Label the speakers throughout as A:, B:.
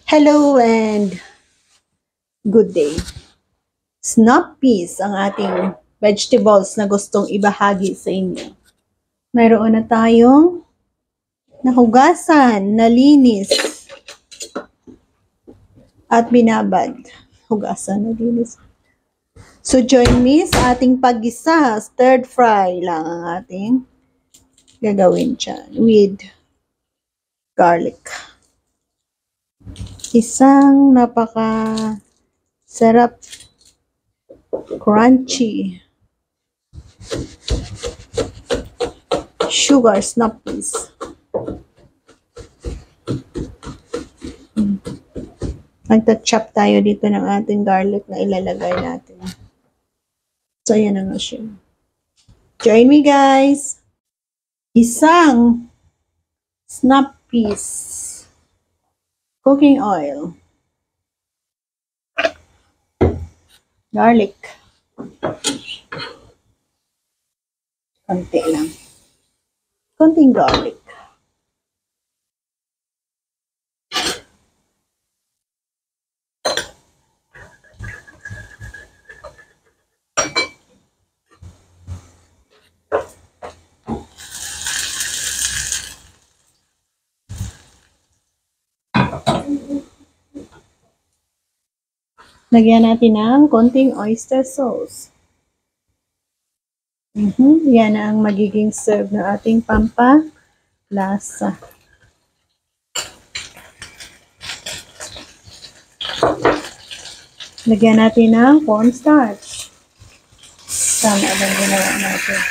A: Hello and good day. Snap peas ang ating vegetables na gustong ibahagi sa inyo. Mayroon na tayong nahugasan, nalinis, at binabad. Hugasan, nalinis. So join me sa ating paggisa. Stir fry lang ang ating gagawin dyan with garlic. Isang napaka-sarap, crunchy sugar snap peas. Nagta-chop tayo dito ng ating garlic na ilalagay natin. So, yan na nga siya. Join me, guys! Isang snap peas. Cooking oil. Garlic. Konti lang. Konting garlic. Lagyan natin ng konting oyster sauce. Yan ang magiging serve ng ating pampalasa. Lagyan natin ng cornstarch. Tama lang ginawa natin.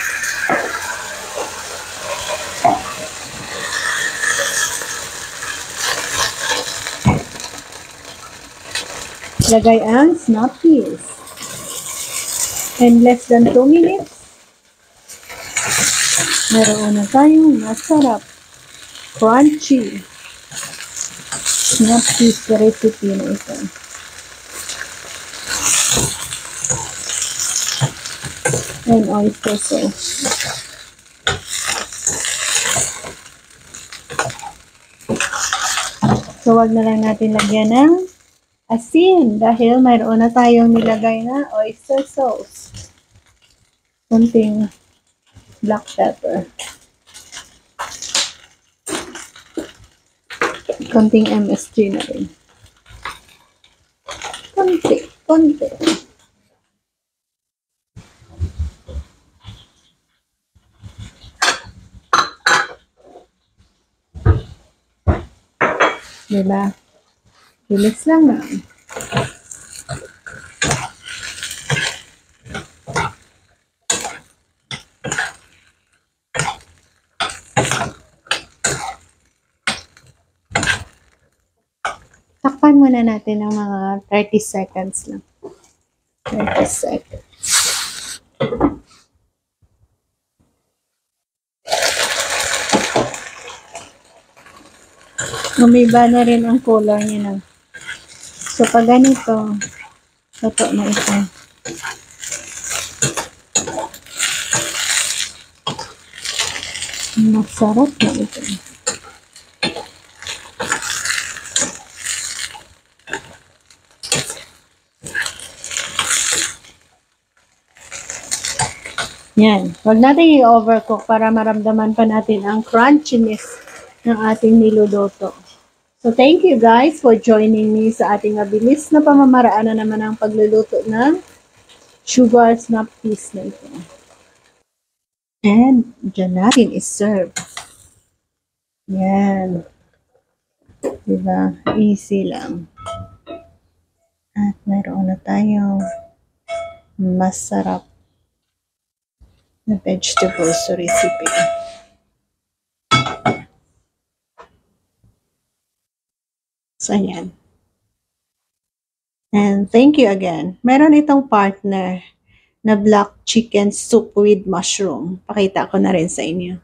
A: Lagay ang snap peas. In less than 2 minutes, meron na tayong masarap, crunchy snap peas recipe na ito. And oyster sauce. So, wag na lang natin lagyan ng asin dahil mayroon na tayong nilagay na oyster sauce. Konting black pepper. Konting MSG na rin. Konti. Diba? Bilis lang na. Takpan muna natin ng mga 30 seconds lang. 30 seconds. Umiba na rin ang color niya na. So, pag ganito, ito na ito. Masarap na ito. Yan. Huwag natin i-overcook para maramdaman pa natin ang crunchiness ng ating niluluto. So, thank you guys for joining me sa ating mabilis na pamamaraan na naman ang pagluluto ng sugar snap peas na ito. And, dyan natin is-serve. Yan. Diba? Easy lang. At mayroon na tayong masarap na vegetables recipe. So, yan. And thank you again. Meron itong partner na black chicken soup with mushroom. Pakita ko na rin sa inyo.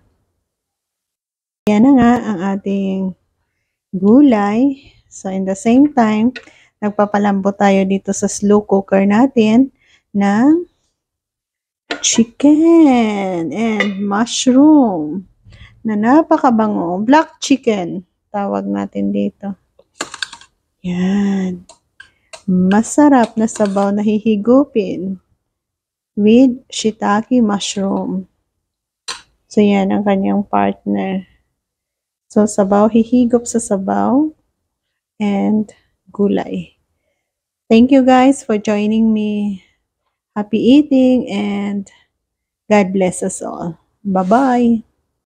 A: Yan na nga ang ating gulay. So, in the same time, nagpapalambot tayo dito sa slow cooker natin ng chicken and mushroom na napakabango. Black chicken, tawag natin dito. Yan. Masarap na sabaw na hihigupin with shiitake mushroom. So, yan ang kanyang partner. So, sabaw, hihigop sa sabaw and gulay. Thank you guys for joining me. Happy eating and God bless us all. Bye-bye.